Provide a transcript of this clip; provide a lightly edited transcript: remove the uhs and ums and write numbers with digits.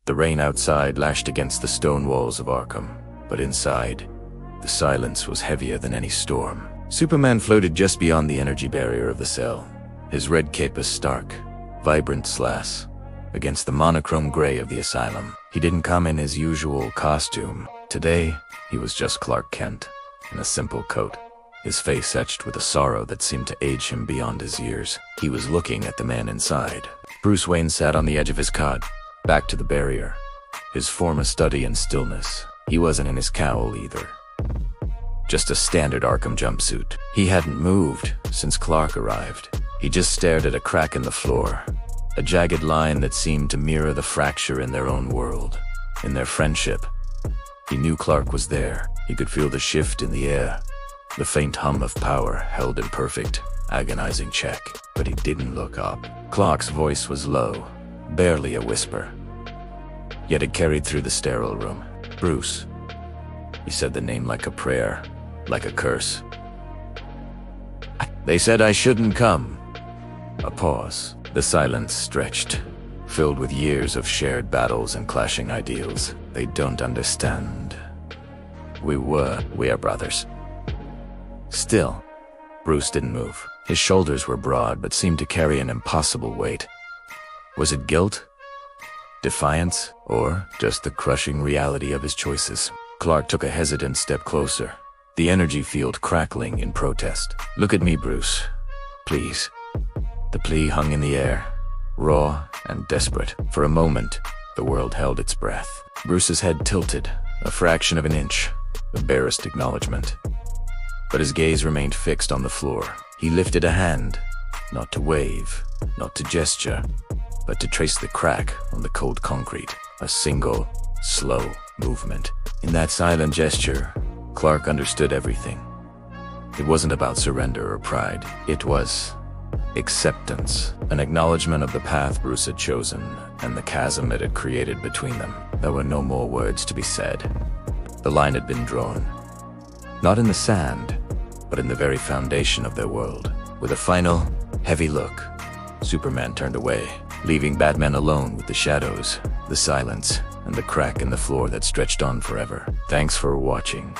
The rain outside lashed against the stone walls of Arkham, but inside, the silence was heavier than any storm. Superman floated just beyond the energy barrier of the cell, his red cape a stark, vibrant slash against the monochrome gray of the asylum. He didn't come in his usual costume. Today, he was just Clark Kent, in a simple coat, his face etched with a sorrow that seemed to age him beyond his years. He was looking at the man inside. Bruce Wayne sat on the edge of his cot, back to the barrier, his form a study in stillness. He wasn't in his cowl either. Just a standard Arkham jumpsuit. He hadn't moved since Clark arrived. He just stared at a crack in the floor, a jagged line that seemed to mirror the fracture in their own world, in their friendship. He knew Clark was there. He could feel the shift in the air, the faint hum of power held in perfect, agonizing check. But he didn't look up. Clark's voice was low, barely a whisper, yet it carried through the sterile room. Bruce. He said the name like a prayer, like a curse. They said I shouldn't come. A pause. The silence stretched, filled with years of shared battles and clashing ideals. They don't understand. We are brothers. Still, Bruce didn't move. His shoulders were broad but seemed to carry an impossible weight. Was it guilt? Defiance? Or just the crushing reality of his choices? Clark took a hesitant step closer, the energy field crackling in protest. Look at me, Bruce. Please. The plea hung in the air, raw and desperate. For a moment, the world held its breath. Bruce's head tilted, a fraction of an inch, the barest acknowledgement. But his gaze remained fixed on the floor. He lifted a hand, not to wave, not to gesture, but to trace the crack on the cold concrete. A single, slow movement. In that silent gesture, Clark understood everything. It wasn't about surrender or pride. It was acceptance, an acknowledgement of the path Bruce had chosen and the chasm it had created between them. There were no more words to be said. The line had been drawn, not in the sand, but in the very foundation of their world. With a final, heavy look, Superman turned away, leaving Batman alone with the shadows, the silence, and the crack in the floor that stretched on forever. Thanks for watching.